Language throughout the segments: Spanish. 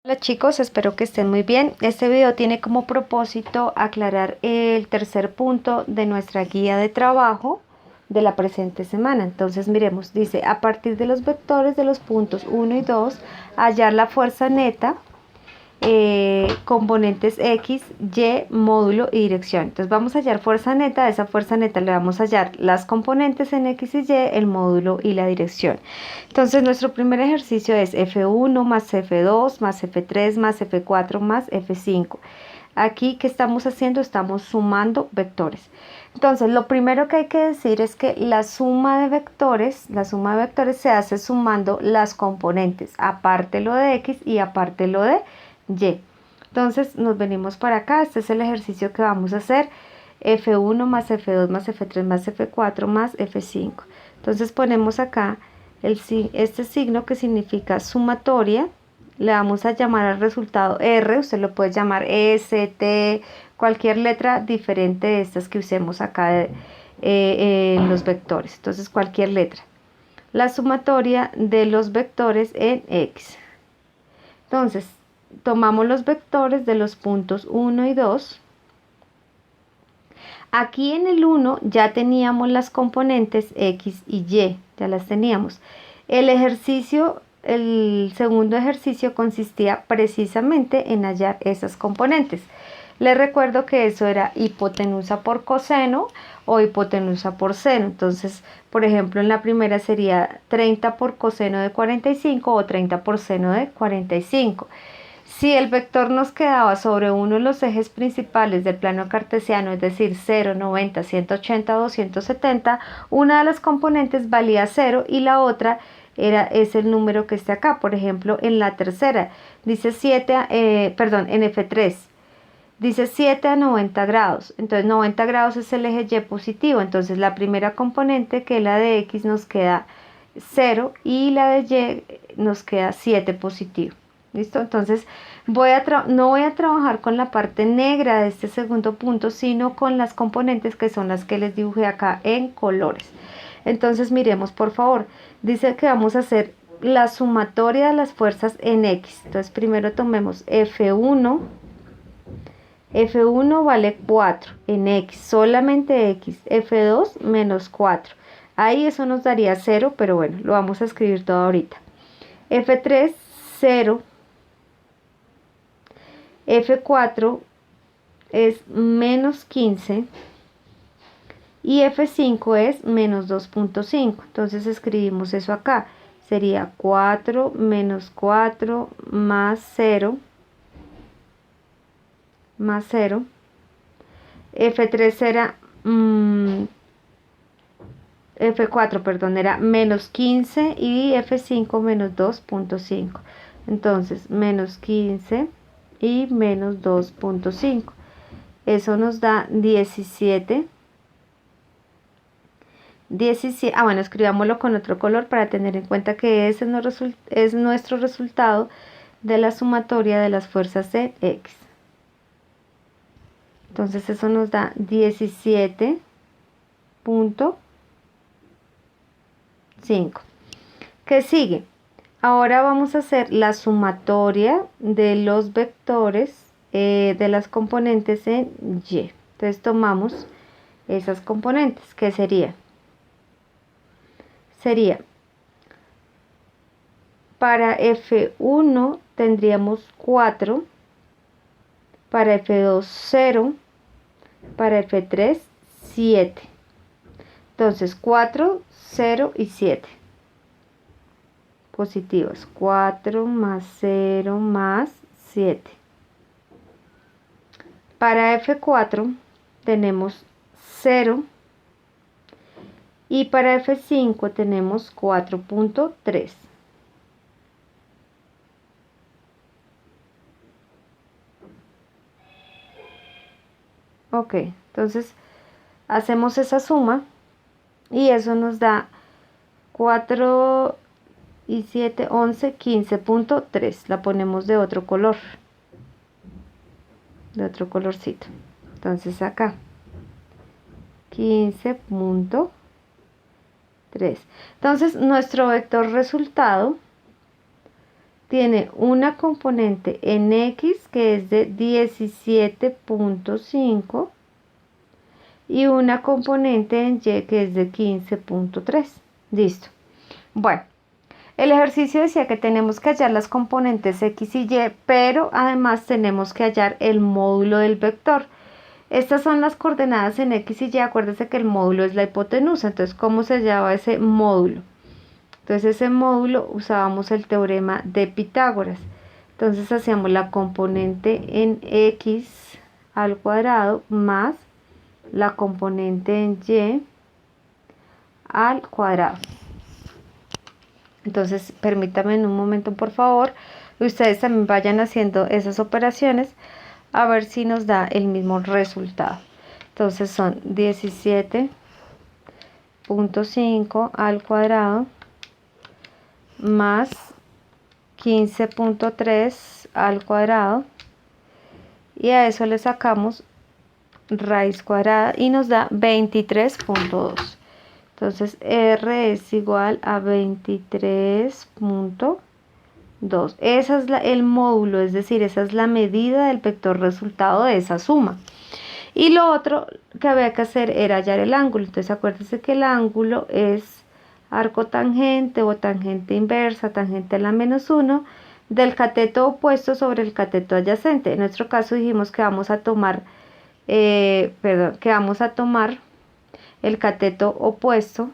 Hola chicos, espero que estén muy bien. Este video tiene como propósito aclarar el tercer punto de nuestra guía de trabajo de la presente semana. Entonces miremos, dice, a partir de los vectores de los puntos 1 y 2, hallar la fuerza neta, componentes X, Y, módulo y dirección. Entonces vamos a hallar fuerza neta, a esa fuerza neta le vamos a hallar las componentes en X y Y, el módulo y la dirección. Entonces nuestro primer ejercicio es F1 más F2 más F3 más F4 más F5. Aquí, ¿qué estamos haciendo? Estamos sumando vectores. Entonces, lo primero que hay que decir es que la suma de vectores se hace sumando las componentes, aparte lo de X y aparte lo de Y. Entonces, nos venimos para acá. Este es el ejercicio que vamos a hacer. F1 más F2 más F3 más F4 más F5. Entonces, ponemos acá este signo que significa sumatoria. Le vamos a llamar al resultado R, usted lo puede llamar S, T, cualquier letra diferente de estas que usemos acá en los vectores. Entonces cualquier letra. La sumatoria de los vectores en X. Entonces tomamos los vectores de los puntos 1 y 2. Aquí en el 1 ya teníamos las componentes X y Y, ya las teníamos. El segundo ejercicio consistía precisamente en hallar esas componentes. Les recuerdo que eso era hipotenusa por coseno o hipotenusa por seno. Entonces, por ejemplo, en la primera sería 30 por coseno de 45 o 30 por seno de 45. Si el vector nos quedaba sobre uno de los ejes principales del plano cartesiano, es decir, 0, 90, 180, 270, una de las componentes valía 0 y la otra es el número que esté acá. Por ejemplo, en la tercera, dice 7, en F3, dice 7 a 90 grados. Entonces 90 grados es el eje Y positivo. Entonces la primera componente, que es la de X, nos queda 0 y la de Y nos queda 7 positivo. ¿Listo? Entonces no voy a trabajar con la parte negra de este segundo punto, sino con las componentes que son las que les dibujé acá en colores. Entonces miremos por favor, dice que vamos a hacer la sumatoria de las fuerzas en X. Entonces primero tomemos F1. F1 vale 4 en X, solamente X. F2 menos 4. Ahí eso nos daría 0, pero bueno, lo vamos a escribir todo ahorita. F3, 0. F4 es menos 15 y F5 es menos 2.5. Entonces escribimos eso acá. Sería 4 menos 4 más 0 más 0. F3 era F4, perdón, era menos 15 y F5 menos 2.5. Entonces menos 15 y menos 2.5. Eso nos da 17. Bueno, escribámoslo con otro color para tener en cuenta que ese es nuestro resultado de la sumatoria de las fuerzas de X. Entonces eso nos da 17.5. ¿Qué sigue? Ahora vamos a hacer la sumatoria de los vectores de las componentes en Y. Entonces tomamos esas componentes, que sería para F1 tendríamos 4, para F2 0, para F3 7. Entonces 4, 0 y 7 positivos. 4 más 0 más 7. Para F4 tenemos 0 y para F5 tenemos 4.3. Ok, entonces hacemos esa suma y eso nos da 4 y 7, 11, 15.3. La ponemos de otro color, de otro colorcito. Entonces acá 15.3. Entonces nuestro vector resultado tiene una componente en X que es de 17.5 y una componente en Y que es de 15.3. Listo. Bueno, el ejercicio decía que tenemos que hallar las componentes X y Y, pero además tenemos que hallar el módulo del vector. Estas son las coordenadas en X y Y. Acuérdense que el módulo es la hipotenusa. Entonces, ¿cómo se hallaba ese módulo? Entonces, ese módulo usábamos el teorema de Pitágoras. Entonces, hacíamos la componente en X al cuadrado más la componente en Y al cuadrado. Entonces, permítanme en un momento, por favor, ustedes también vayan haciendo esas operaciones a ver si nos da el mismo resultado. Entonces son 17.5 al cuadrado más 15.3 al cuadrado, y a eso le sacamos raíz cuadrada y nos da 23.2. Entonces R es igual a 23.2. Esa es el módulo, es decir, esa es la medida del vector resultado de esa suma. Y lo otro que había que hacer era hallar el ángulo. Entonces acuérdense que el ángulo es arco tangente o tangente inversa, tangente a la menos 1, del cateto opuesto sobre el cateto adyacente. En nuestro caso dijimos que vamos a tomar, el cateto opuesto,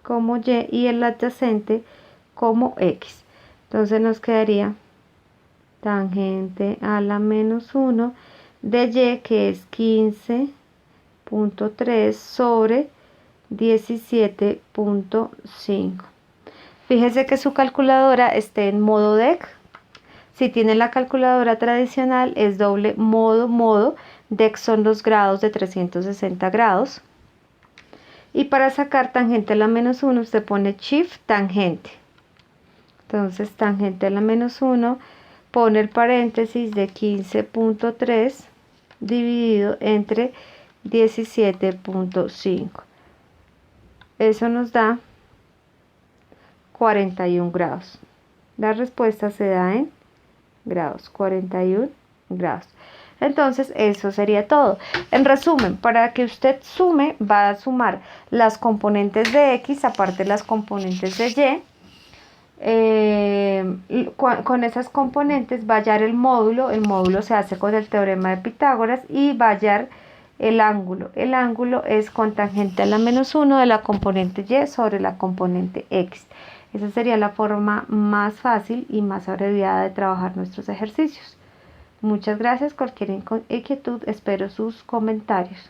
como Y y el adyacente como X. Entonces nos quedaría tangente a la menos 1 de Y, que es 15.3 sobre 17.5. Fíjese que su calculadora esté en modo DEC. Si tiene la calculadora tradicional, es doble modo. DEC son los grados de 360 grados. Y para sacar tangente a la menos 1, usted pone Shift tangente. Entonces, tangente a la menos 1, pone el paréntesis de 15.3 dividido entre 17.5. Eso nos da 41 grados. La respuesta se da en grados, 41 grados. Entonces, eso sería todo. En resumen, para que usted sume, va a sumar las componentes de X aparte de las componentes de Y. Con esas componentes va a hallar el módulo. El módulo se hace con el teorema de Pitágoras y va a hallar el ángulo. El ángulo es con tangente a la menos 1 de la componente Y sobre la componente X. Esa sería la forma más fácil y más abreviada de trabajar nuestros ejercicios. Muchas gracias. Cualquier inquietud, espero sus comentarios.